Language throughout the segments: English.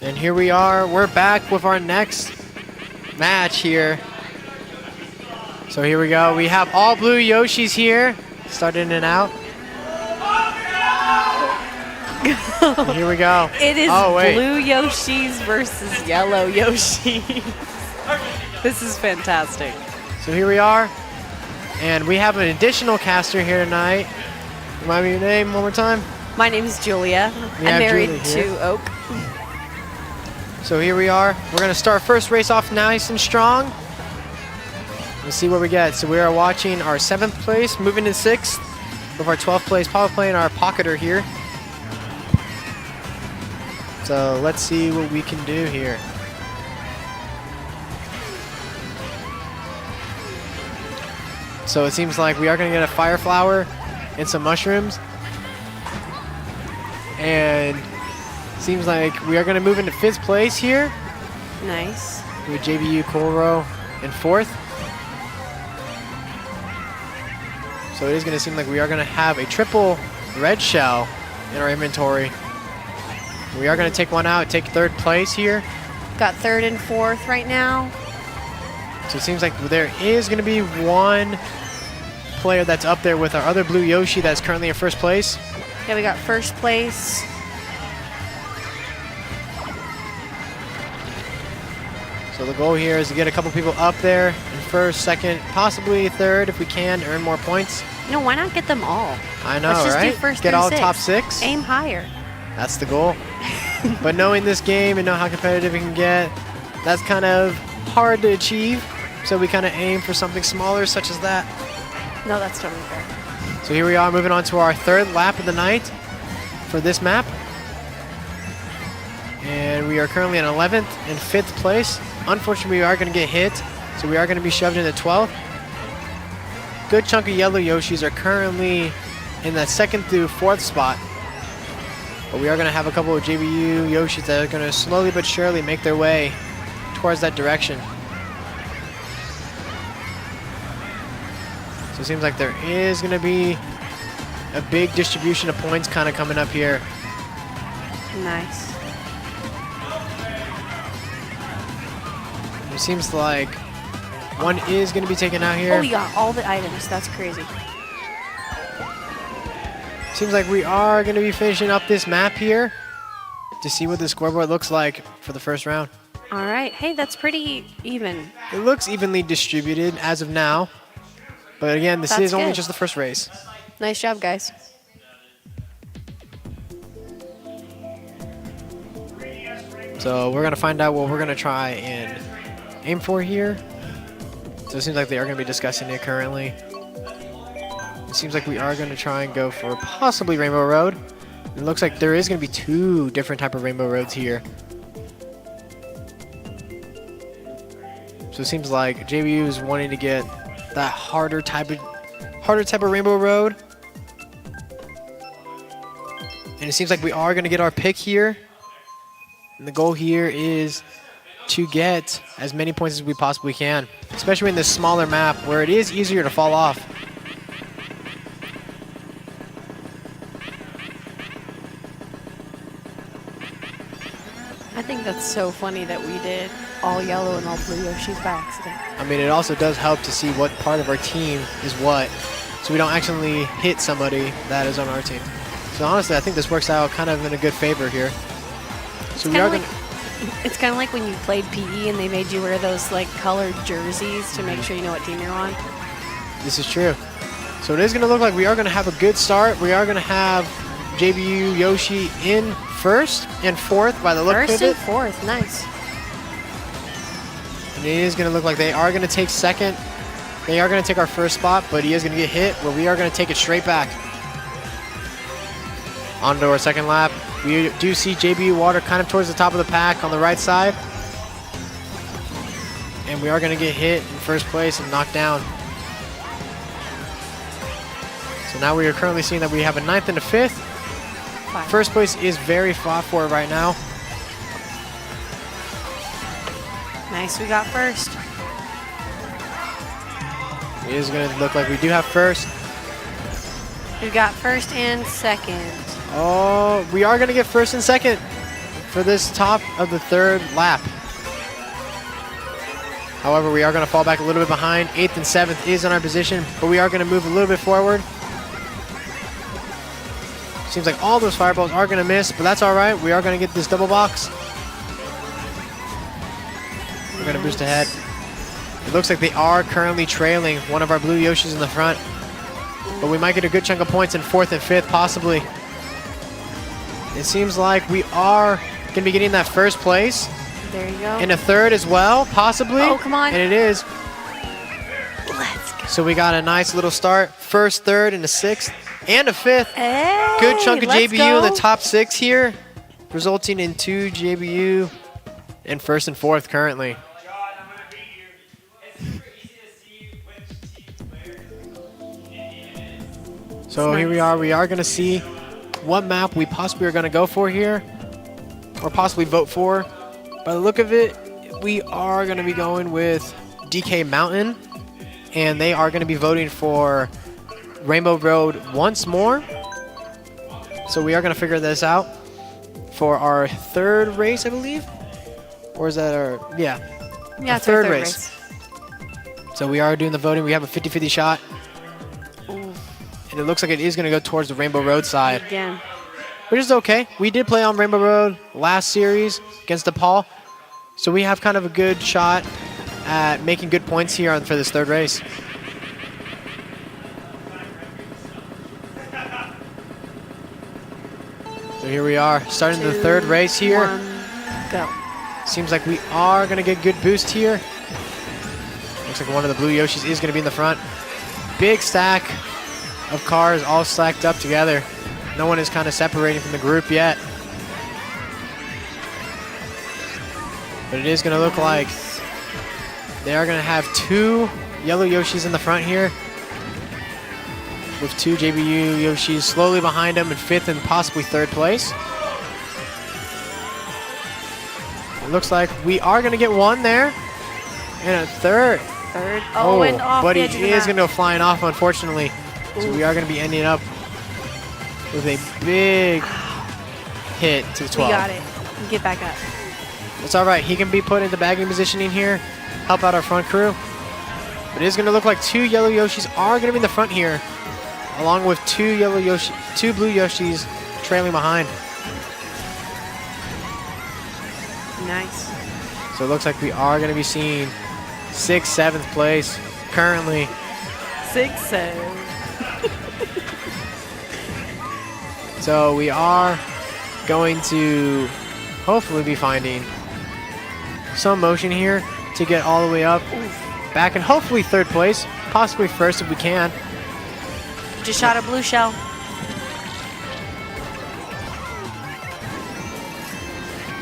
And here we are. We're back with our next match here. So here we go. We have all blue Yoshis here, starting and out. And here we go. It is blue Yoshis versus yellow Yoshis. This is fantastic. So here we are. And we have an additional caster here tonight. Remind me your name one more time. My name is Julia. I'm married to Oak. So here we are. We're going to start first race off nice and strong. Let's see what we get. So we are watching our 7th place, moving in 6th, with our 12th place power playing our pocketer here. So let's see what we can do here. So it seems like we are going to get a fire flower and some mushrooms. And seems like we are going to move into 5th place here. Nice. With JBU Corro in 4th. So it is going to seem like we are going to have a triple red shell in our inventory. We are going to take one out, take 3rd place here. Got 3rd and 4th right now. So it seems like there is going to be one player that's up there with our other blue Yoshi that's currently in 1st place. Yeah, we got 1st place. So the goal here is to get a couple people up there in 1st, 2nd, possibly 3rd if we can, earn more points. No, why not get them all? I know, Let's just right? do 1st get all 6. top 6. Aim higher. That's the goal. But knowing this game and know how competitive it can get, that's kind of hard to achieve. So we kind of aim for something smaller, such as that. No, that's totally fair. So here we are, moving on to our 3rd lap of the night for this map. And we are currently in 11th and 5th place. Unfortunately, we are going to get hit, so we are going to be shoved into 12th. Good chunk of yellow Yoshis are currently in that 2nd through 4th spot. But we are going to have a couple of JBU Yoshis that are going to slowly but surely make their way towards that direction. So it seems like there is going to be a big distribution of points kind of coming up here. Nice. It seems like one is going to be taken out here. Oh, we got all the items. That's crazy. Seems like we are going to be finishing up this map here to see what the scoreboard looks like for the 1st round. All right. Hey, that's pretty even. It looks evenly distributed as of now. But again, this is only just the 1st race. Nice job, guys. So we're going to find out what we're going to try and aim for here. So it seems like they are going to be discussing it currently. It seems like we are going to try and go for possibly Rainbow Road. It looks like there is going to be 2 different type of Rainbow Roads here. So it seems like JBU is wanting to get that harder type of Rainbow Road. And it seems like we are going to get our pick here. And the goal here is to get as many points as we possibly can, especially in this smaller map where it is easier to fall off. I think that's so funny that we did all yellow and all blue Yoshis by accident. I mean, it also does help to see what part of our team is what, so we don't actually hit somebody that is on our team. So honestly, I think this works out kind of in a good favor here. So we are going to... It's kind of like when you played PE and they made you wear those like colored jerseys to make sure you know what team you're on. This is true. So it is going to look like we are going to have a good start. We are going to have JBU Yoshi in 1st and 4th by the look of it. 1st and 4th, nice. And it is going to look like they are going to take 2nd. They are going to take our 1st spot, but he is going to get hit where we are going to take it straight back. On to our 2nd lap. We do see JBU Water kind of towards the top of the pack on the right side. And we are going to get hit in 1st place and knocked down. So now we are currently seeing that we have a 9th and a 5th. 1st place is very fought for right now. Nice, we got 1st. It is going to look like we do have 1st. We got 1st and 2nd. Oh, we are going to get first and second for this top of the third lap. However, we are going to fall back a little bit behind. 8th and 7th is in our position, but we are going to move a little bit forward. Seems like all those fireballs are going to miss, but that's all right. We are going to get this double box. We're going to boost ahead. It looks like they are currently trailing one of our blue Yoshis in the front, but we might get a good chunk of points in 4th and 5th, possibly. It seems like we are going to be getting that first place. There you go. And a third as well, possibly. Oh, come on. And it is. Let's go. So we got a nice little start. First, third, and a 6th, and a 5th. Hey, Good chunk of let's JBU go. in the top 6 here, resulting in 2 JBU in 1st and 4th currently. So here we are. We are going to see what map we possibly are going to go for here, or possibly vote for. By the look of it, we are going to be going with DK Mountain, and they are going to be voting for Rainbow Road once more. So we are going to figure this out for our third race, I believe. Or is that our, yeah, Yeah, our it's our third race. So we are doing the voting. We have a 50-50 shot. Ooh, And it looks like it is going to go towards the Rainbow Road side, again. which is okay. We did play on Rainbow Road last series against DePaul, so we have kind of a good shot at making good points here for this third race. So here we are, starting the third race here. 1, go. Seems like we are going to get good boost here. Looks like one of the blue Yoshis is going to be in the front. Big stack of cars all stacked up together. No one is kind of separating from the group yet. But it is going to look like they are going to have 2 yellow Yoshis in the front here, with 2 JBU Yoshis slowly behind them in 5th and possibly 3rd place. It looks like we are going to get 1 there and a 3rd. Third. Oh, and off but the he edge of the is map. going to go flying off, unfortunately. So we are going to be ending up with a big hit to the 12. We got it. Get back up. It's all right. He can be put into bagging positioning here, help out our front crew. But it is going to look like 2 yellow Yoshis are going to be in the front here, along with 2 blue Yoshis trailing behind. Nice. So it looks like we are going to be seeing 6th, 7th place currently. 6, 7. So we are going to hopefully be finding some motion here to get all the way up, back, and hopefully 3rd place, possibly 1st if we can. Just shot a blue shell.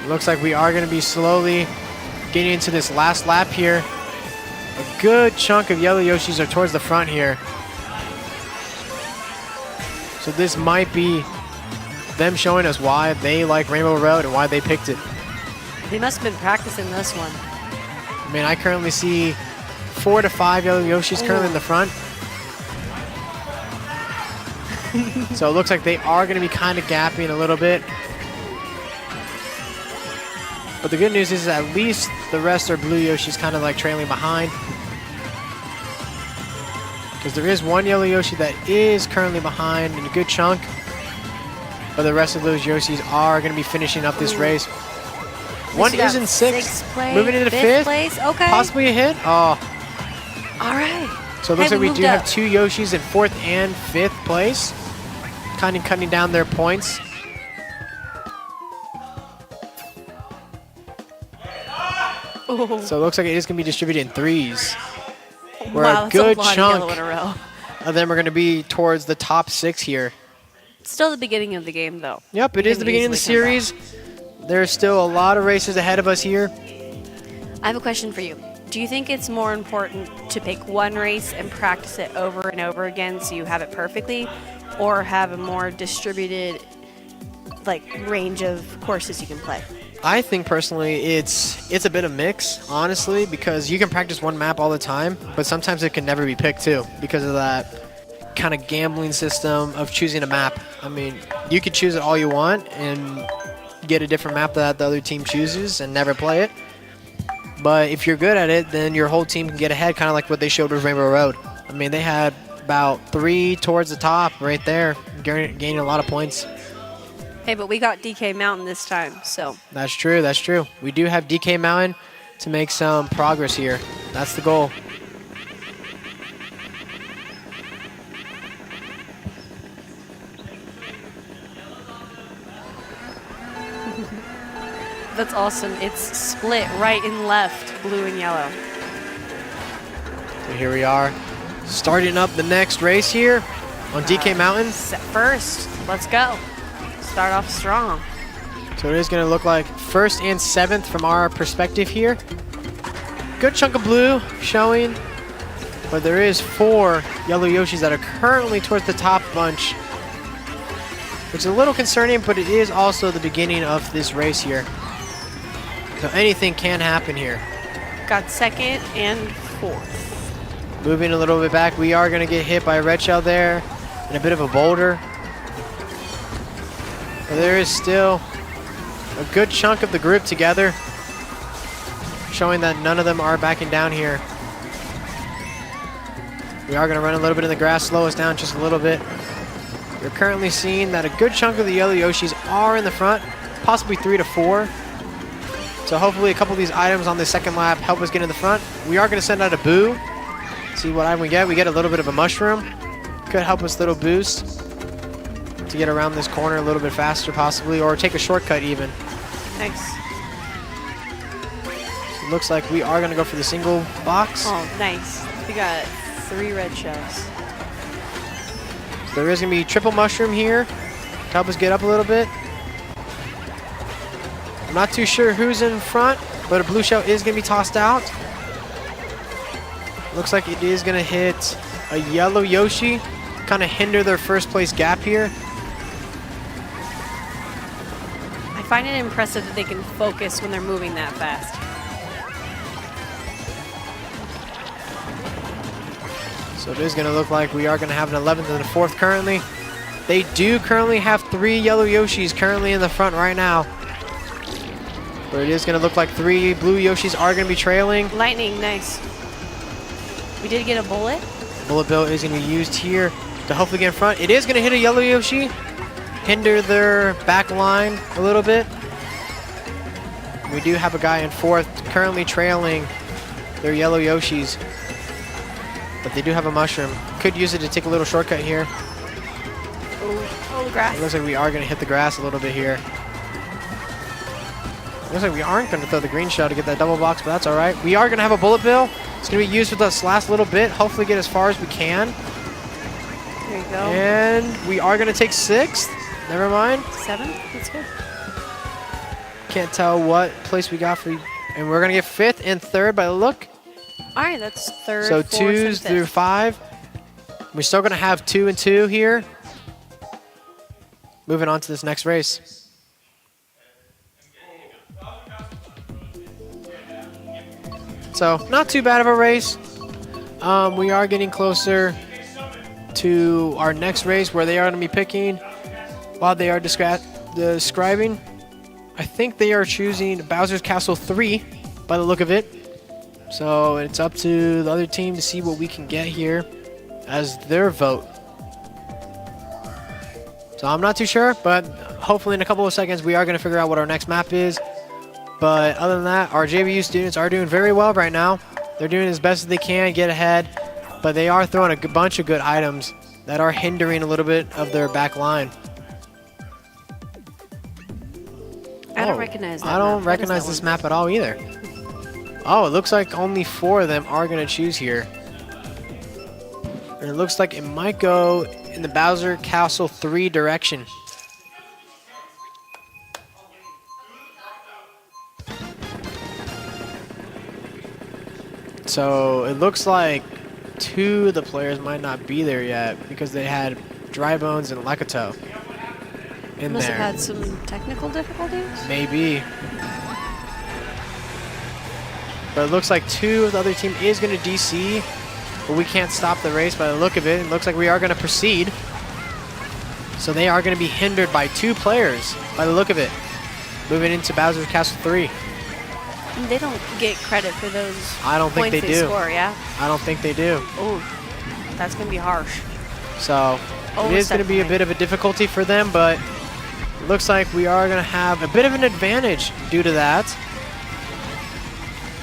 Looks like we are going to be slowly getting into this last lap here. A good chunk of yellow Yoshis are towards the front here. So this might be them showing us why they like Rainbow Road and why they picked it. They must have been practicing this one. I mean, I currently see 4 to 5 yellow Yoshis currently in the front. So it looks like they are going to be kind of gapping a little bit. But the good news is at least the rest are blue Yoshis kind of like trailing behind. Because there is 1 yellow Yoshi that is currently behind in a good chunk. But the rest of those Yoshis are going to be finishing up this race. 1 is in 6th, moving into 5th. Place. Okay. Possibly a hit. Oh. All right. So it looks Hey, like we moved do have up. 2 Yoshis in 4th and 5th place. Kind of cutting down their points. Oh. So it looks like it is going to be distributed in 3s. Where Wow, a that's good a lot of chunk yellow in a row. of them are going to be towards the top 6 here. Still the beginning of the game, though. Yep, it is the beginning of the series. There's still a lot of races ahead of us here. I have a question for you. Do you think it's more important to pick one race and practice it over and over again so you have it perfectly, or have a more distributed range of courses you can play? I think personally it's a bit of mix, honestly, because you can practice one map all the time, but sometimes it can never be picked too because of that kind of gambling system of choosing a map. I mean, you could choose it all you want and get a different map that the other team chooses and never play it. But if you're good at it, then your whole team can get ahead, kind of like what they showed with Rainbow Road. I mean, they had about 3 towards the top right there, gaining a lot of points. Hey, but we got DK Mountain this time, so. That's true, that's true. We do have DK Mountain to make some progress here. That's the goal. That's awesome. It's split right and left, blue and yellow. So here we are, starting up the next race here on DK Mountain. Set first. Let's go. Start off strong. So it is going to look like 1st and 7th from our perspective here. Good chunk of blue showing, but there is 4 yellow Yoshis that are currently towards the top bunch, which is a little concerning, but it is also the beginning of this race here. So anything can happen here. Got 2nd and 4th. Moving a little bit back, we are going to get hit by a red shell there and a bit of a boulder. But there is still a good chunk of the group together, showing that none of them are backing down here. We are going to run a little bit in the grass, slow us down just a little bit. You're currently seeing that a good chunk of the yellow Yoshis are in the front, possibly 3 to 4. So hopefully a couple of these items on the second lap help us get in the front. We are going to send out a boo. See what item we get. We get a little bit of a mushroom. Could help us a little boost to get around this corner a little bit faster possibly, or take a shortcut even. Nice. So it looks like we are going to go for the single box. Oh, nice. We got 3 red shells. So there is going to be triple mushroom here to help us get up a little bit. I'm not too sure who's in front, but a blue shell is going to be tossed out. Looks like it is going to hit a yellow Yoshi, kind of hinder their first place gap here. I find it impressive that they can focus when they're moving that fast. So it is going to look like we are going to have an 11th and a 4th currently. They do currently have 3 yellow Yoshis currently in the front right now. But it is going to look like 3 blue Yoshis are going to be trailing. Lightning, nice. We did get a bullet. Bullet bill is going to be used here to hopefully get in front. It is going to hit a yellow Yoshi, hinder their back line a little bit. We do have a guy in 4th currently trailing their yellow Yoshis, but they do have a mushroom. Could use it to take a little shortcut here. Oh, the grass. It looks like we are going to hit the grass a little bit here. Looks like we aren't going to throw the green shell to get that double box, but that's all right. We are going to have a bullet bill. It's going to be used with us last little bit. Hopefully get as far as we can. There you go. And we are going to take 6th. Never mind. 7th? That's good. Can't tell what place we got for you. And we're going to get 5th and 3rd by the look. All right, that's 3rd, So 4th, and 2s through 5th. 5. We're still going to have 2 and 2 here. Moving on to this next race. So not too bad of a race. We are getting closer to our next race where they are going to be picking while they are describing. I think they are choosing Bowser's Castle 3 by the look of it. So it's up to the other team to see what we can get here as their vote. So I'm not too sure, but hopefully in a couple of seconds we are going to figure out what our next map is. But other than that, our JBU students are doing very well right now. They're doing as best as they can, get ahead, but they are throwing a bunch of good items that are hindering a little bit of their back line. I don't recognize that I don't map. What is recognize that this one? map at all either. Oh, it looks like only 4 of them are going to choose here. And it looks like it might go in the Bowser Castle 3 direction. So it looks like 2 of the players might not be there yet because they had Dry Bones and Lekato in Must there. have had some technical difficulties. Maybe. But it looks like 2 of the other team is going to DC. but we can't stop the race by the look of it. It looks like we are going to proceed. So they are going to be hindered by 2 players by the look of it. Moving into Bowser's Castle 3. They don't get credit for those I don't think points they do. score, yeah? I don't think they do. Oh, that's going to be harsh. So it is going to be a bit of a difficulty for them, but it looks like we are going to have a bit of an advantage due to that.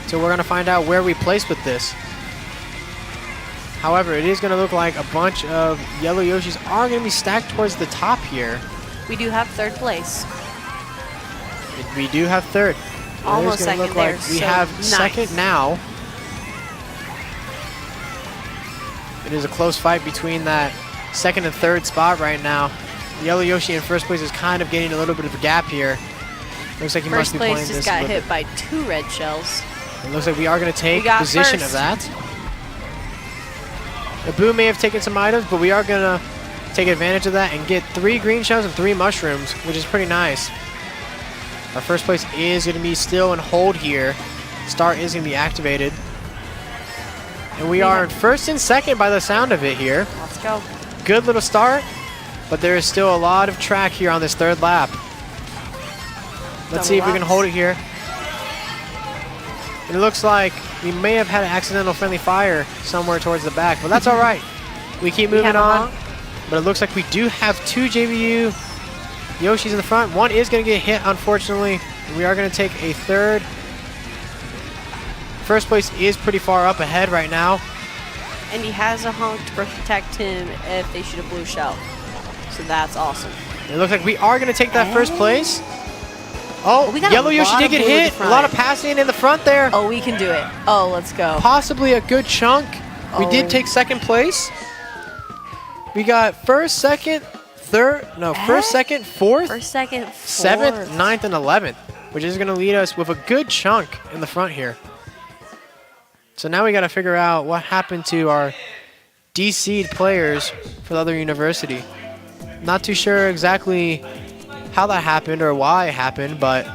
So we're going to find out where we place with this. However, it is going to look like a bunch of yellow Yoshis are going to be stacked towards the top here. We do have 3rd place. We do have 3rd. Almost second look there. like we so have nice. 2nd now. It is a close fight between that 2nd and 3rd spot right now. Yellow Yoshi in 1st place is kind of getting a little bit of a gap here. Looks like he must be playing this. 1st place just got hit by 2 red shells. It looks like we are going to take position of that. The Boo may have taken some items, but we are going to take advantage of that and get 3 green shells and 3 mushrooms, which is pretty nice. Our 1st place is going to be still in hold here. Start is going to be activated. And we are in 1st and 2nd by the sound of it here. Let's go. Good little start, but there is still a lot of track here on this 3rd lap. Let's see if we can hold it here. It looks like we may have had an accidental friendly fire somewhere towards the back, but that's all right. We keep moving on, but it looks like we do have 2 JBU Yoshis in the front. One is going to get hit, unfortunately. We are going to take a 3rd. 1st place is pretty far up ahead right now. And he has a honk to protect him if they shoot a blue shell. So that's awesome. It looks like we are going to take that 1st place. Oh, yellow Yoshi did get hit. A lot of passing in the front there. Oh, we can do it. Oh, let's go. Possibly a good chunk. We did take 2nd place. We got 1st, 2nd, 3rd. No, 1st, 2nd, 4th. 1st, 2nd, 7th, 9th, and 11th, which is going to lead us with a good chunk in the front here. So now we got to figure out what happened to our DC'd players for the other university. Not too sure exactly how that happened or why it happened, but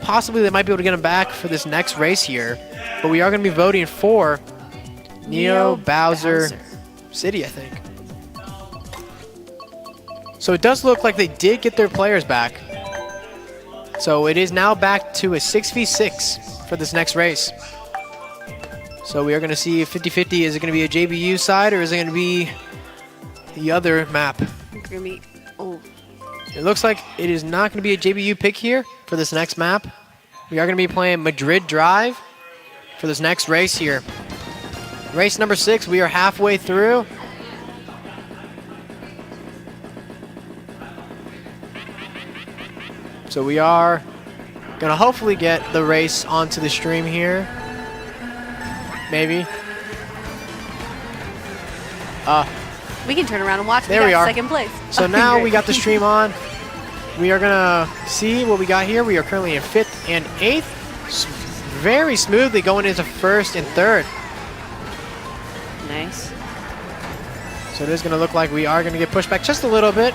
possibly they might be able to get them back for this next race here. But we are going to be voting for Neo Bowser City, I think. So it does look like they did get their players back. So it is now back to a 6v6 for this next race. So we are going to see if 50-50, is it going to be a JBU side or is it going to be the other map? It looks like it is not going to be a JBU pick here for this next map. We are going to be playing Madrid Drive for this next race here. Race number 6, we are halfway through. So we are going to hopefully get the race onto the stream here. Maybe. We can turn around and watch. There we are. 2nd place. So now we got the stream on. We are gonna see what we got here. We are currently in 5th and 8th. Very smoothly going into 1st and 3rd. Nice. So it is gonna look like we are gonna get pushed back just a little bit.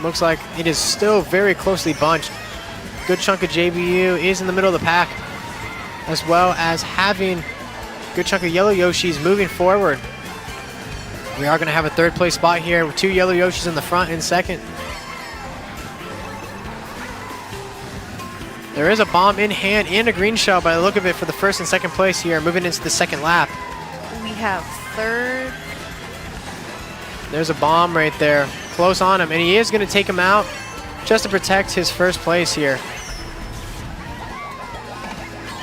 Looks like it is still very closely bunched. Good chunk of JBU is in the middle of the pack, as well as having a good chunk of yellow Yoshis moving forward. We are going to have a 3rd place spot here with 2 yellow Yoshis in the front and 2nd. There is a bomb in hand and a green shell by the look of it for the 1st and 2nd place here, moving into the 2nd lap. We have 3rd. There's a bomb right there, close on him, and he is going to take him out just to protect his 1st place here.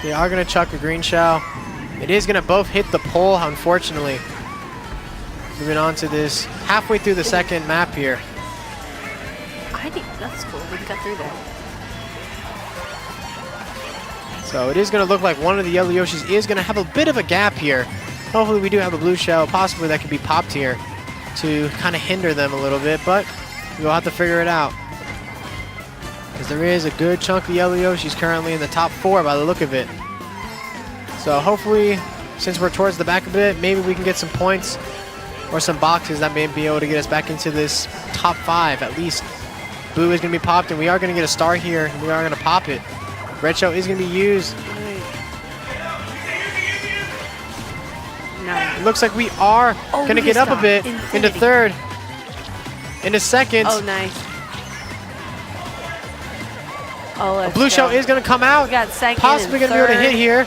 They are going to chuck a green shell. It is going to both hit the pole, unfortunately. Moving on to this halfway through the 2nd map here. I think that's cool. We got through there. So it is going to look like one of the yellow Yoshis is going to have a bit of a gap here. Hopefully we do have a blue shell, possibly that could be popped here to kind of hinder them a little bit, but we'll have to figure it out. Because there is a good chunk of yellow Yoshis currently in the top 4 by the look of it. So hopefully, since we're towards the back a bit, maybe we can get some points or some boxes that may be able to get us back into this top 5 at least. Boo is going to be popped, and we are going to get a star here. We are going to pop it. Red shell is going to be used. Nice. Looks like we are Oh, going to we get just up a got bit infinity. into third. Into second. Oh, nice. Oh, A let's blue go. shell is going to come out. We got second Possibly and going to be able to hit third. here.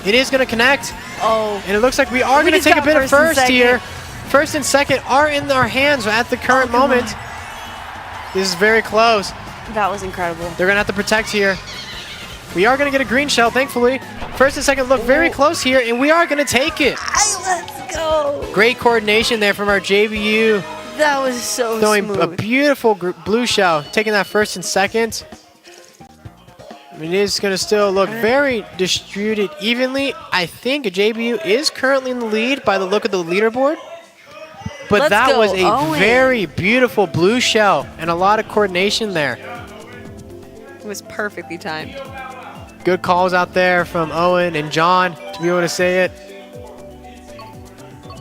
It is going to connect. Oh, And it looks like we are We going to just take a got bit of first and first second. here. First and second are in our hands at the current come moment. on. This is very close. that was incredible. They're going to have to protect here. We are going to get a green shell, thankfully. First and second look very close here, and we are going to take it. Let's go. Great coordination there from our JBU. That was so Throwing a smooth. beautiful blue shell, taking that first and second. It is going to still look very distributed evenly. I think JBU is currently in the lead by the look of the leaderboard. But Let's that go, was a Owen. very beautiful blue shell and a lot of coordination there. It was perfectly timed. Good calls out there from Owen and John to be able to say it.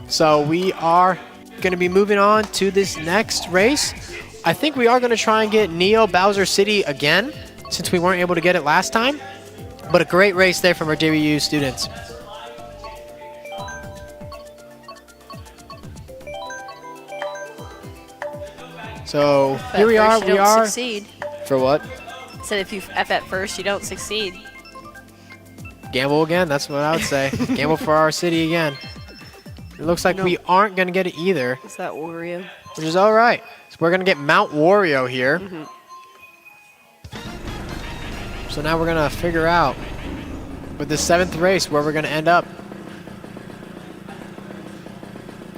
So we are going to be moving on to this next race. I think we are going to try and get Neo Bowser City again, since we weren't able to get it last time. But a great race there from our JBU students. So But here we at are. first you We don't are. succeed. For what? Said if you F at first, you don't succeed. Gamble again. That's what I would say. Gamble for our city again. It looks like Nope. we aren't going to get it either, What's that, Wario? which is all right. So we're going to get Mount Wario here. So now we're going to figure out with the 7th race where we're going to end up.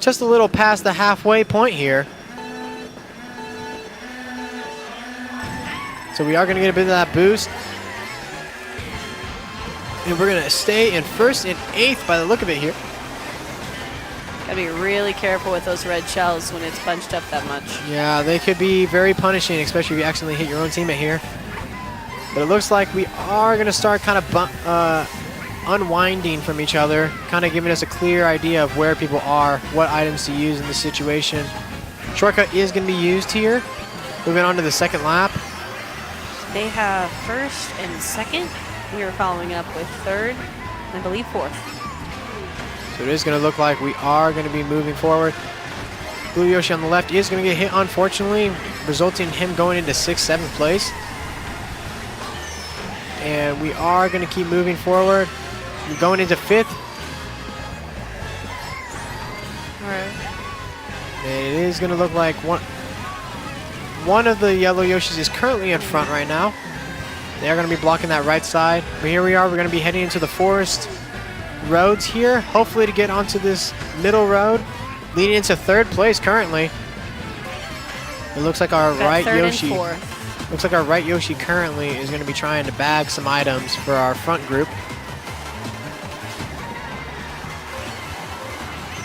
Just a little past the halfway point here. So we are going to get a bit of that boost. And we're going to stay in 1st and 8th by the look of it here. Gotta be really careful with those red shells when it's bunched up that much. Yeah, they could be very punishing, especially if you accidentally hit your own teammate here. But it looks like we are going to start kind of unwinding from each other, kind of giving us a clear idea of where people are, what items to use in this situation. Shortcut is going to be used here. Moving on to the 2nd lap. They have first and second. We are following up with third, and I believe 4th. So it is going to look like we are going to be moving forward. Blue Yoshi on the left is going to get hit, unfortunately, resulting in him going into 6th, 7th place. And we are going to keep moving forward. We're going into 5th. All right. And it is going to look like one of the yellow Yoshis is currently in front right now. They are going to be blocking that right side. But here we are. We're going to be heading into the forest roads here, hopefully to get onto this middle road, leading into 3rd place currently. It looks like our Got right third Yoshi. and 4th. Looks like our right Yoshi currently is going to be trying to bag some items for our front group.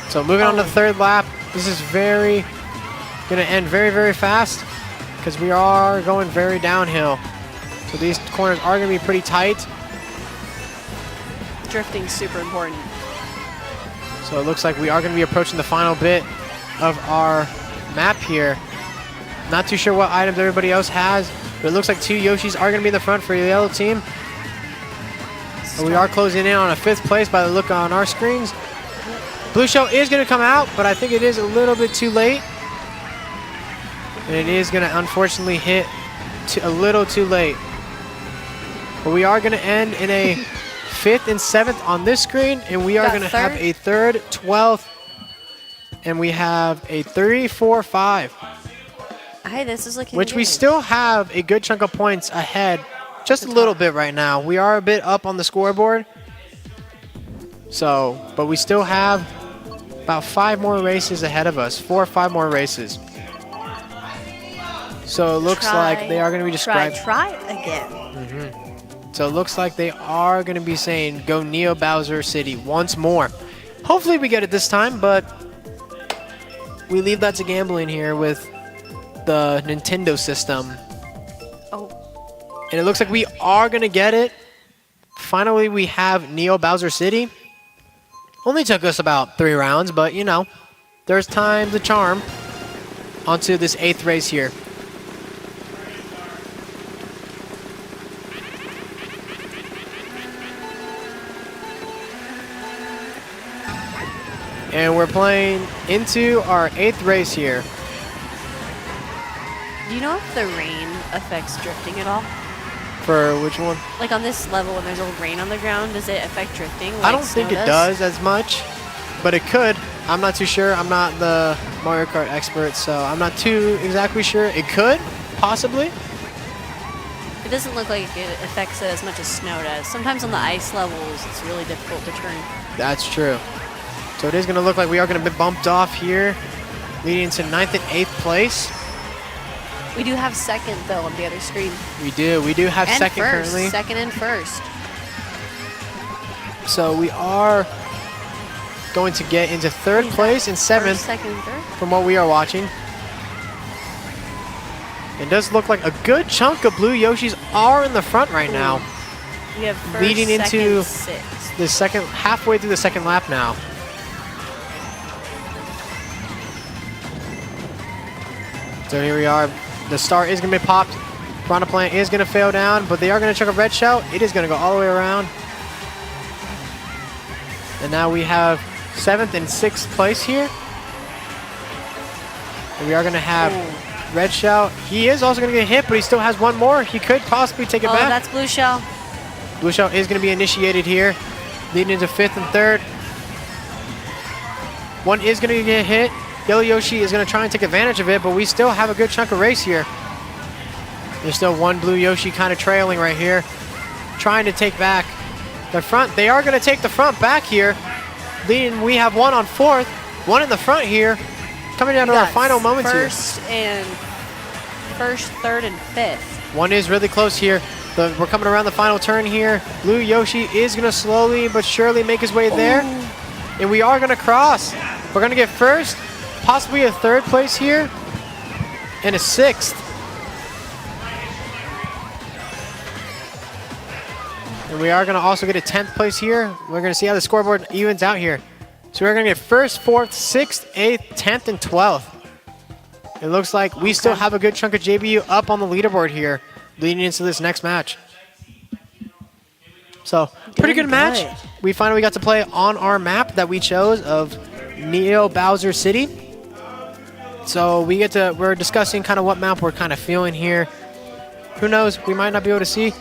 So moving on to the 3rd lap. This is going to end very, very fast because we are going very downhill. So these corners are going to be pretty tight. Drifting's super important. So it looks like we are going to be approaching the final bit of our map here. Not too sure what items everybody else has, but it looks like 2 Yoshis are going to be in the front for the yellow team. And we are closing in on a 5th place by the look on our screens. Blue shell is going to come out, but I think it is a little bit too late. And it is going to unfortunately hit a little too late. But we are going to end in a 5th and 7th on this screen, and we are Got going to have third? a 3rd, 12th, and we have a 3, 4, 5, Hey, this is looking which we good. still have a good chunk of points ahead, just a little bit right now. We are a bit up on the scoreboard. So, but we still have about 5 more races ahead of us, 4 or 5 more races. So it looks like they are going to be described. Try again. So it looks like they are going to be saying, go Neo Bowser City once more. Hopefully we get it this time, but we leave that to gambling here with the Nintendo system. Oh, And it looks like we are going to get it. Finally, we have Neo Bowser City. Only took us about 3 rounds, but you know, there's time to charm. Onto this 8th race here. And we're playing into our 8th race here. Do you know if the rain affects drifting at all? For which one? Like on this level, when there's a rain on the ground, does it affect drifting? Like I don't think it does as much, but it could. I'm not too sure. I'm not the Mario Kart expert, so I'm not too exactly sure. It could, possibly. It doesn't look like it affects it as much as snow does. Sometimes on the ice levels, it's really difficult to turn. That's true. So it is going to look like we are going to be bumped off here, leading to 9th and 8th place. We do have second, though, on the other screen. We do. We do have And second first. currently. Second and first. So we are going to get into 3rd place and 7th First, second, and third. from what we are watching. It does look like a good chunk of blue Yoshis are in the front right now. We have first, Leading into second, sixth. the second, halfway through the second lap now. So here we are. The star is going to be popped. Piranha Plant is going to fail down, but they are going to chuck a red shell. It is going to go all the way around. And now we have 7th and 6th place here. And we are going to have red shell. He is also going to get hit, but he still has one more. He could possibly take it back. That's blue shell. Blue shell is going to be initiated here, leading into 5th and 3rd. One is going to get hit. Yellow Yoshi is going to try and take advantage of it, but we still have a good chunk of race here. There's still one blue Yoshi kind of trailing right here, trying to take back the front. They are going to take the front back here. Leading, we have one on 4th, one in the front here. Coming down to our final moments here. First, 3rd, and 5th. One is really close here. We're coming around the final turn here. Blue Yoshi is going to slowly but surely make his way there. And we are going to cross. We're going to get first, possibly a 3rd place here, and a 6th. And we are going to also get a 10th place here. We're going to see how the scoreboard evens out here. So we're going to get 1st, 4th, 6th, 8th, 10th, and 12th. It looks like we still have a good chunk of JBU up on the leaderboard here, leading into this next match. So, pretty good match. We finally got to play on our map that we chose of Neo Bowser City. So we're discussing kind of what map we're kind of feeling here. Who knows? We might not be able to see.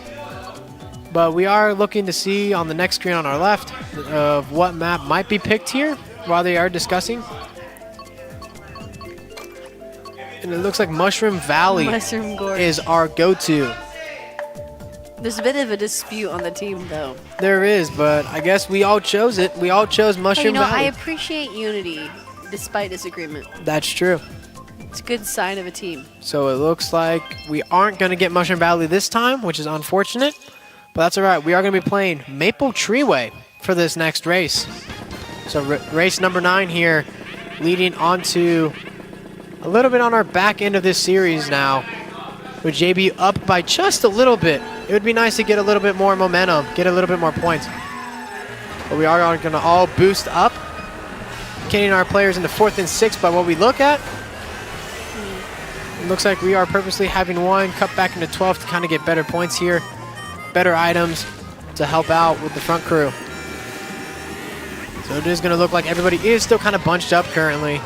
But we are looking to see on the next screen on our left of what map might be picked here while they are discussing. And it looks like Mushroom Valley is our go-to. There's a bit of a dispute on the team, though. There is, but I guess we all chose it. We all chose Mushroom Valley. I appreciate unity despite disagreement. That's true. It's a good sign of a team. So it looks like we aren't going to get Mushroom Valley this time, which is unfortunate. But that's all right. We are going to be playing Maple Treeway for this next race. So race number 9 here, leading on to a little bit on our back end of this series now, with JB up by just a little bit. It would be nice to get a little bit more momentum, get a little bit more points. But we are going to all boost up, getting our players into 4th and 6th by what we look at. It looks like we are purposely having one cut back into 12th to kind of get better points here, better items to help out with the front crew. So it is going to look like everybody is still kind of bunched up currently.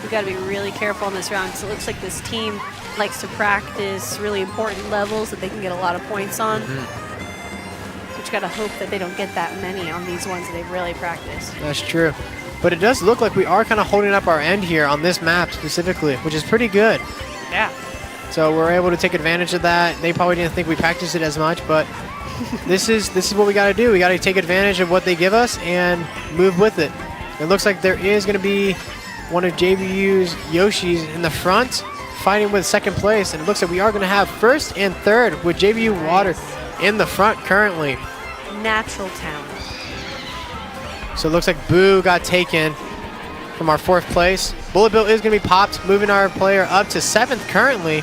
We've got to be really careful in this round because it looks like this team likes to practice really important levels that they can get a lot of points on. So you just got to hope that they don't get that many on these ones that they've really practiced. That's true. But it does look like we are kind of holding up our end here on this map specifically, which is pretty good. Yeah. So we're able to take advantage of that. They probably didn't think we practiced it as much, but this is what we got to do. We got to take advantage of what they give us and move with it. It looks like there is going to be one of JBU's Yoshis in the front fighting with 2nd place, and it looks like we are going to have 1st and 3rd with JBU Water in the front currently. Natural talent. So it looks like Boo got taken from our 4th place. Bullet Bill is going to be popped, moving our player up to 7th currently.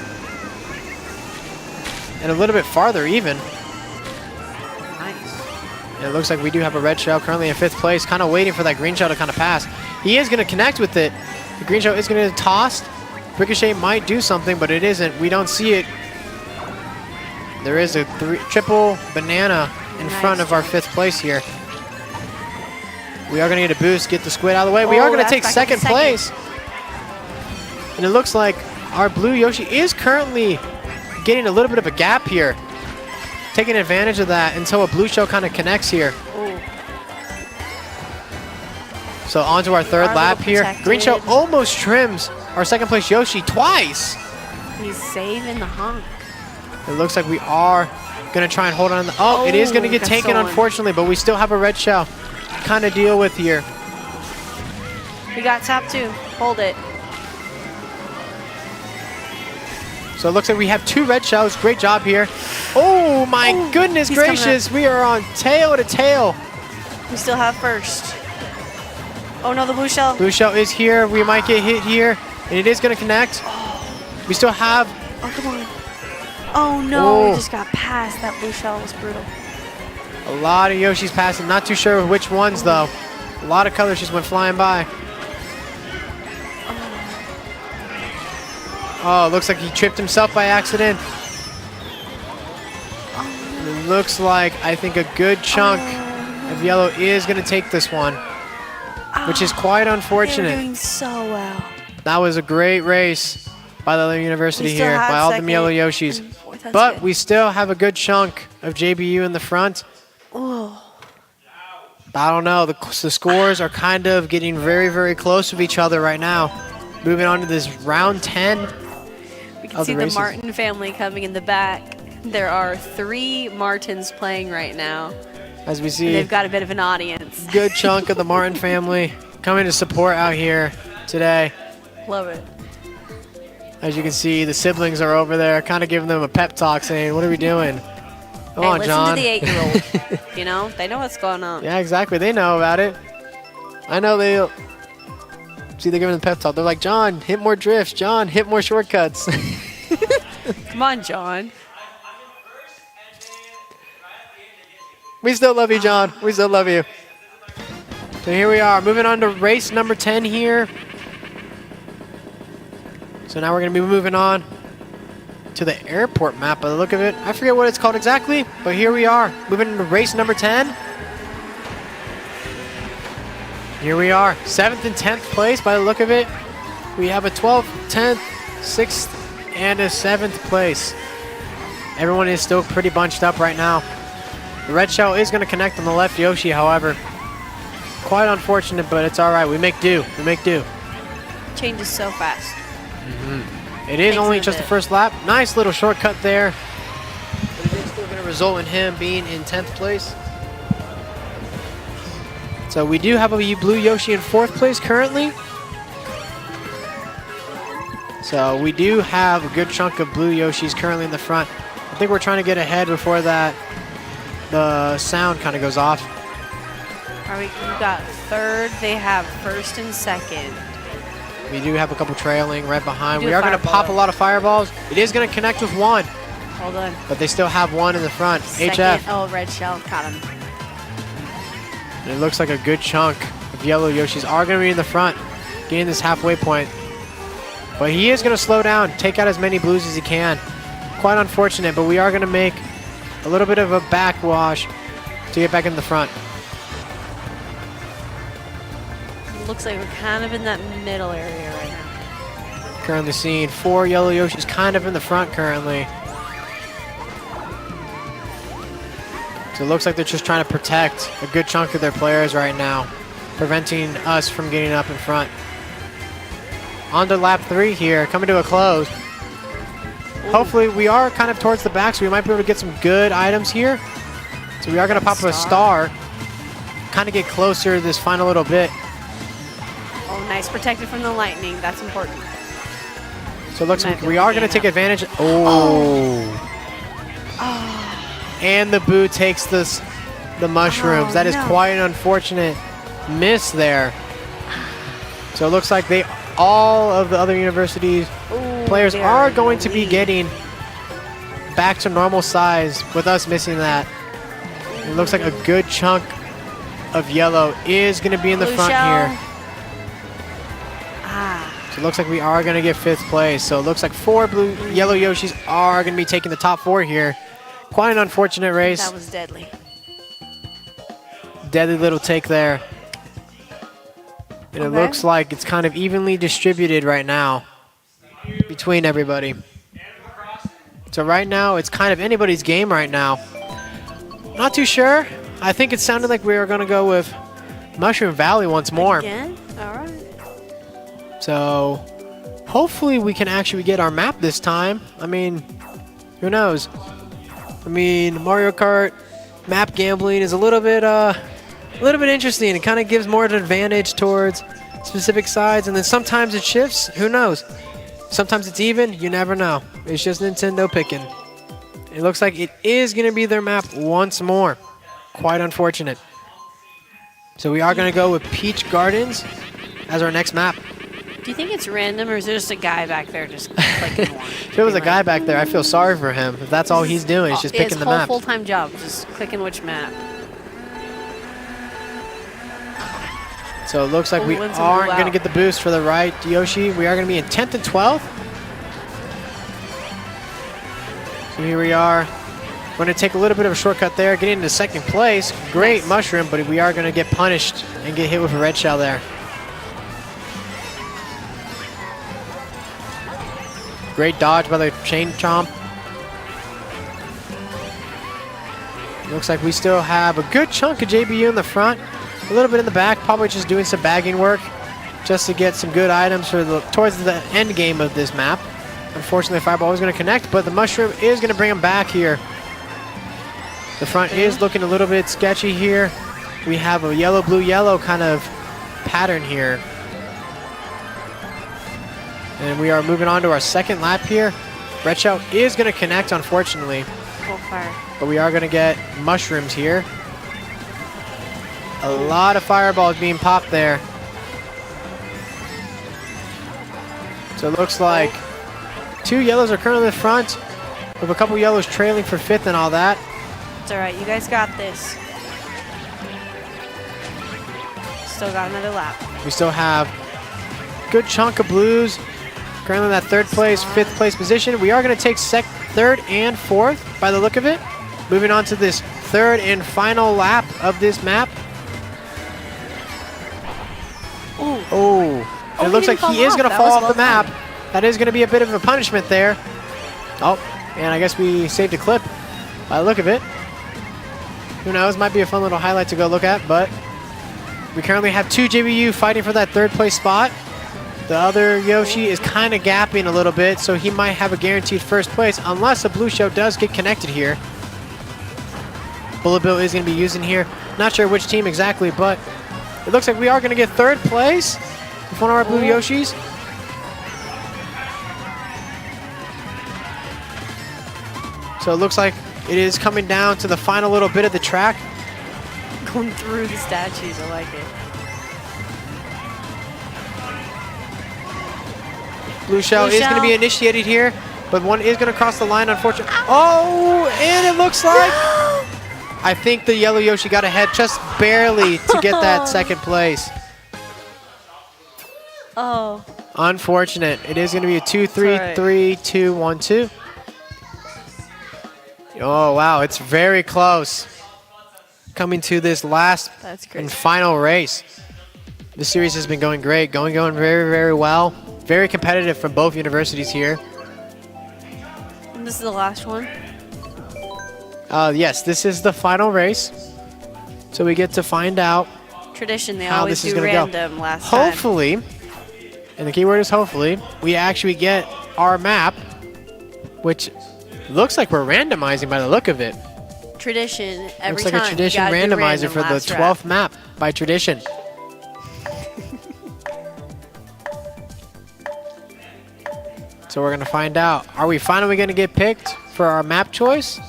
And a little bit farther even. Nice. And it looks like we do have a red shell currently in 5th place, kind of waiting for that green shell to kind of pass. He is going to connect with it. The green shell is going to toss. Ricochet might do something, but it isn't. We don't see it. There is a triple banana in front of our 5th place here. We are going to get a boost, get the squid out of the way. We Oh, are going to that's take back second into place. And it looks like our blue Yoshi is currently getting a little bit of a gap here. Taking advantage of that until a blue shell kind of connects here. Ooh. So on to our third Our lap little here. protected. Green shell almost trims our second place Yoshi twice. He's saving the honk. It looks like we are going to try and hold on. Oh, it is going to get got taken, stolen. unfortunately, but we still have a red shell to kind of deal with here. We got top 2. Hold it. So it looks like we have 2 red shells. Great job here. Oh, my goodness he's coming gracious. We are on tail to tail. We still have first. Oh no, the blue shell. Blue shell is here. We might get hit here, and it is going to connect. We still have... Oh, come on. Oh no, Oh. we just got past. That blue shell was brutal. A lot of Yoshis passing. Not too sure which ones, though. A lot of colors just went flying by. Oh, looks like he tripped himself by accident. It looks like, I think, a good chunk of yellow is going to take this one, which is quite They're unfortunate. doing so well. That was a great race by the other university We still here, have by all them second yellow Yoshis. and fourth. That's But good. we still have a good chunk of JBU in the front. Oh, I don't know. The scores are kind of getting very, very close with each other right now. Moving on to this round 10. we can Of see the the races. Martin family coming in the back. There are 3 Martins playing right now. As we And see, they've got a bit of an audience. good chunk of the Martin family coming to support out here today. Love it. As you can see, the siblings are over there kind of giving them a pep talk saying, what are we doing? Come Hey, on, listen John. to the 8-year-old. You know, they know what's going on. Yeah, exactly. They know about it. I know they... See, they're giving the pep talk. They're like, John, hit more drifts. John, hit more shortcuts. Come on, John. We still love you, John. We still love you. So here we are, moving on to race number 10 here. So now we're going to be moving on to the airport map by the look of it. I forget what it's called exactly, but here we are, moving into race number 10. Here we are, 7th and 10th place by the look of it. We have a 12th, 10th, 6th, and a 7th place. Everyone is still pretty bunched up right now. The red shell is going to connect on the left Yoshi, however. Quite unfortunate, but it's all right. We make do. We make do. Changes so fast. It is Takes only it a just the bit. first lap. Nice little shortcut there. But it is still going to result in him being in 10th place. So we do have a blue Yoshi in 4th place currently. So we do have a good chunk of blue Yoshis currently in the front. I think we're trying to get ahead before that the sound kind of goes off. All right, we got 3rd. They have 1st and 2nd. We do have a couple trailing right behind. Do We a are going to fireball. pop a lot of fireballs. It is going to connect with one, Hold on. but they still have one in the front. Second. HF. Oh, red shell. Caught him. And it looks like a good chunk of yellow Yoshis are going to be in the front, getting this halfway point. But he is going to slow down, take out as many blues as he can. Quite unfortunate, but we are going to make a little bit of a backwash to get back in the front. Looks like we're kind of in that middle area right now. Currently seeing 4 yellow Yoshis kind of in the front currently. So it looks like they're just trying to protect a good chunk of their players right now, preventing us from getting up in front. On to lap 3 here, coming to a close. Hopefully we are kind of towards the back, so we might be able to get some good items here. So we are going to pop up a star, kind of get closer this final little bit. Oh, nice. Protected from the lightning. That's important. So it looks Might like be we able are to going to gain take advantage. Oh. And the boo takes the mushrooms. Oh, That is no. quite an unfortunate miss there. So it looks like all of the other universities Ooh, players they're are in going the to be lead. getting back to normal size with us missing that. It looks like a good chunk of yellow is going to be in the Blue front shell. here. Ah. So it looks like we are going to get 5th place. So it looks like 4 yellow Yoshis are going to be taking the top 4 here. Quite an unfortunate race. That was deadly. Deadly little take there. And it looks like it's kind of evenly distributed right now between everybody. So right now, it's kind of anybody's game right now. Not too sure. I think it sounded like we were going to go with Mushroom Valley once more. Again? All right. So hopefully we can actually get our map this time. I mean, who knows? I mean, Mario Kart map gambling is a little bit interesting. It kind of gives more of an advantage towards specific sides, and then sometimes it shifts. Who knows? Sometimes it's even. You never know. It's just Nintendo picking. It looks like it is going to be their map once more. Quite unfortunate. So we are going to go with Peach Gardens as our next map. Do you think it's random, or is there just a guy back there just clicking one? If it was a guy back there, I feel sorry for him. If that's all he's doing, he's just picking the map. His whole full-time job, just clicking which map. So it looks like we aren't going to get the boost for the right Yoshi. We are going to be in 10th and 12th. So here we are. We're going to take a little bit of a shortcut there, getting into second place. Great mushroom, but we are going to get punished and get hit with a red shell there. Great dodge by the chain chomp. Looks like we still have a good chunk of JBU in the front. A little bit in the back, probably just doing some bagging work just to get some good items for towards the end game of this map. Unfortunately, Fireball is going to connect, but the mushroom is going to bring him back here. The front is looking a little bit sketchy here. We have a yellow, blue, yellow kind of pattern here. And we are moving on to our second lap here. Red Shell is going to connect, unfortunately. Oh, fire. But we are going to get mushrooms here. A lot of fireballs being popped there. So it looks like two yellows are currently in the front, with a couple yellows trailing for fifth and all that. It's all right. You guys got this. Still got another lap. We still have a good chunk of blues. Currently in that third place, fifth place position. We are going to take third and fourth by the look of it. Moving on to this third and final lap of this map. Oh, it looks like he is going to fall off the map. That is going to be a bit of a punishment there. Oh, and I guess we saved a clip by the look of it. Who knows? Might be a fun little highlight to go look at, but we currently have two JBU fighting for that third place spot. The other Yoshi is kind of gapping a little bit, so he might have a guaranteed first place unless a blue shell does get connected here. Bullet Bill is going to be using here. Not sure which team exactly, but it looks like we are going to get third place with one of our blue Yoshis. So it looks like it is coming down to the final little bit of the track. Going through the statues, I like it. Blue shell is going to be initiated here, but one is going to cross the line, unfortunately. Oh, and it looks like I think the yellow Yoshi got ahead just barely to get that second place. Oh. Unfortunate. It is going to be a 2-3, 3-2, 1-2. Oh, wow. It's very close. Coming to this last and final race. The series has been going great. Going very, very well. Very competitive from both universities here. And this is the last one? Yes, this is the final race. So we get to find out Tradition, they how always this is do going to go. random last time. Hopefully, and the keyword is hopefully, we actually get our map, which looks like we're randomizing by the look of it. Tradition, every looks like a Tradition randomizer for the 12th map by Tradition. So we're going to find out. Are we finally going to get picked for our map choice?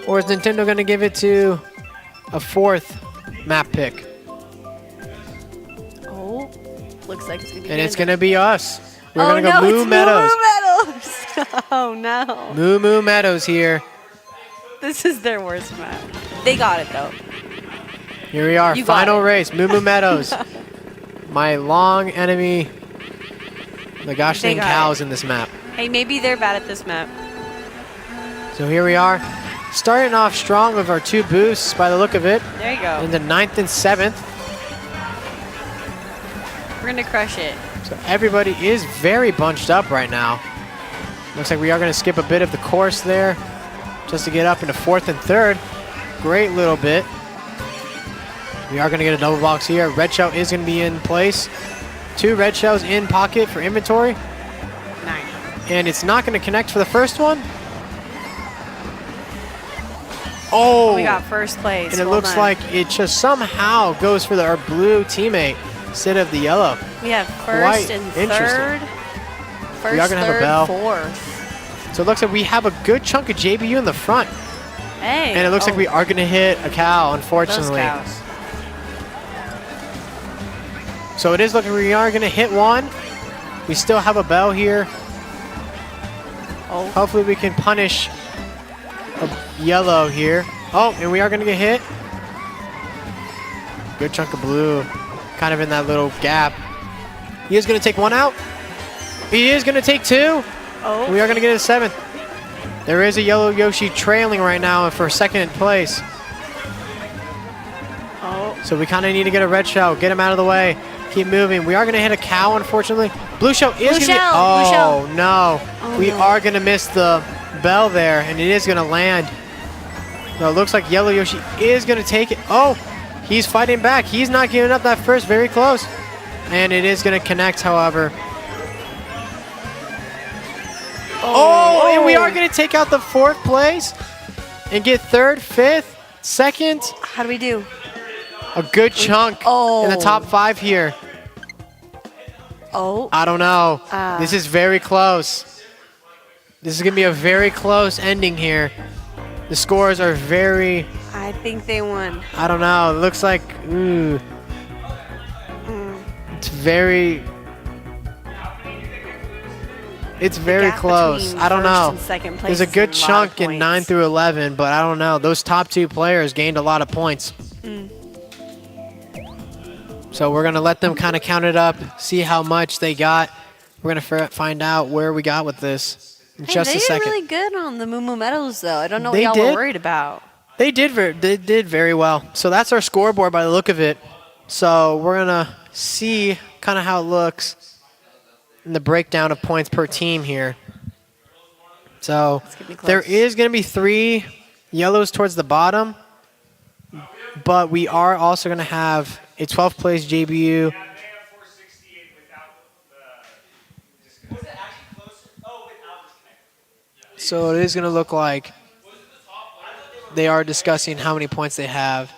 Or is Nintendo going to give it to a fourth map pick? Oh, looks like it's going to be And it's going to be us. We're going to no, go Moo Meadows. Moo Meadows. Oh, no. Moo Meadows here. This is their worst map. They got it, though. Here we are. Final race. Moo Meadows. My long enemy. The gosh dang cows in this map. Hey, maybe they're bad at this map. So here we are. Starting off strong with our two boosts by the look of it. There you go. In the 9th and 7th. We're gonna crush it. So everybody is very bunched up right now. Looks like we are going to skip a bit of the course there just to get up into 4th and 3rd. Great little bit. We are going to get a double box here. Red shell is going to be in place. 2 red shells in pocket for inventory. Nice. And it's not going to connect for the first one. Oh! We got first place. And it Well looks done. like it just somehow goes for our blue teammate instead of the yellow. We have Quite first and interesting. third. First, We are gonna have a third, bell. fourth. So it looks like we have a good chunk of JBU in the front. Hey. And it looks like we are going to hit a cow, Those unfortunately. cows. So it is looking we are going to hit one. We still have a bell here. Oh. Hopefully we can punish a yellow here. Oh, and we are going to get hit. Good chunk of blue, kind of in that little gap. He is going to take one out. He is going to take 2. Oh. We are going to get a 7th. There is a yellow Yoshi trailing right now for 2nd place. Oh. So we kind of need to get a red shell, get him out of the way, keep moving. We are going to hit a cow, unfortunately. Blue shell is going to get... Blue shell. Oh, no. Oh, We no. are going to miss the bell there, and it is going to land. No, it looks like yellow Yoshi is going to take it. Oh, he's fighting back. He's not giving up that first. Very close. And it is going to connect, however. Oh, and we are going to take out the 4th place and get 3rd, 5th, 2nd. How do we do? A good chunk in the top 5 here. Oh. I don't know. This is very close. This is going to be a very close ending here. The scores are very, I think they won. I don't know. It looks like, ooh. It's very Gap close. between I don't first know. and second There's a place good is a lot of chunk in 9 points. through 11, but I don't know. Those top 2 players gained a lot of points. So we're going to let them kind of count it up, see how much they got. We're going to find out where we got with this in just they a second. did really good on the Moo medals, though. I don't know what They y'all were did? worried about. They did very well. So that's our scoreboard by the look of it. So we're going to see kind of how it looks in the breakdown of points per team here. So gonna be close. there is going to be 3 yellows towards the bottom, but we are also going to have a 12th place JBU. So it is going to look like they are discussing how many points they have.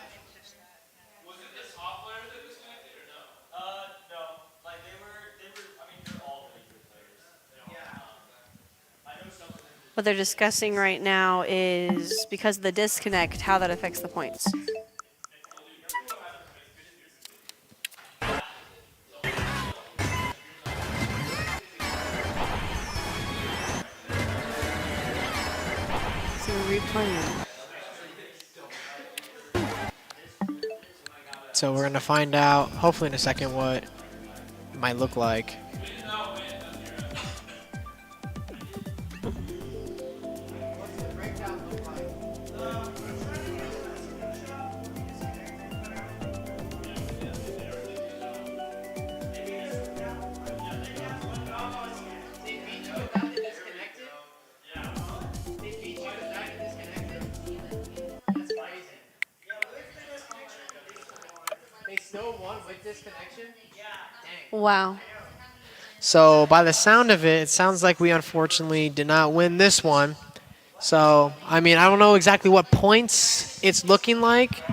What they're discussing right now is because of the disconnect, how that affects the points. So we're replaying. So we're going to find out, hopefully in a second, what it might look like. They still won with disconnection? Wow. So by the sound of it, it sounds like we unfortunately did not win this one. So, I mean, I don't know exactly what points it's looking like.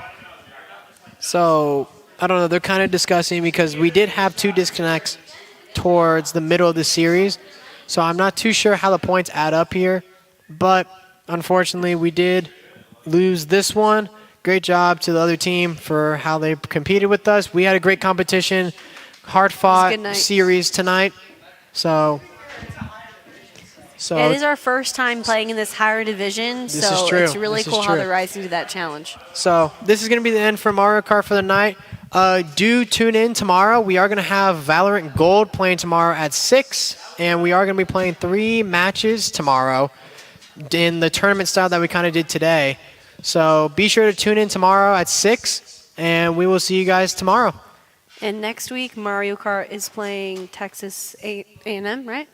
So, I don't know. They're kind of discussing because we did have 2 disconnects towards the middle of the series. So I'm not too sure how the points add up here. But unfortunately, we did lose this one. Great job to the other team for how they competed with us. We had a great competition, It was a hard-fought good night. series tonight. So It is our first time playing in this higher division, This so is true. it's really This is cool how true. they're rising to that challenge. So this is going to be the end for Mario Kart for the night. Do tune in tomorrow. We are going to have Valorant Gold playing tomorrow at 6, and we are going to be playing 3 matches tomorrow in the tournament style that we kind of did today. So be sure to tune in tomorrow at 6, and we will see you guys tomorrow. And next week, Mario Kart is playing Texas A&M, right?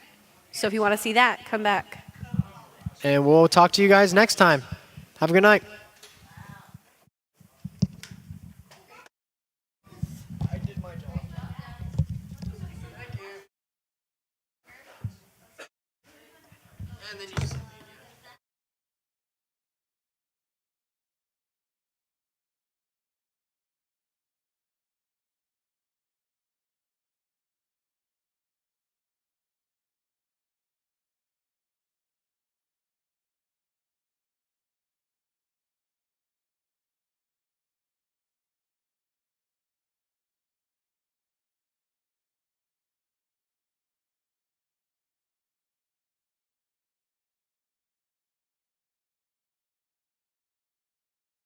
So if you want to see that, come back. And we'll talk to you guys next time. Have a good night. I did my job. Thank you. And then you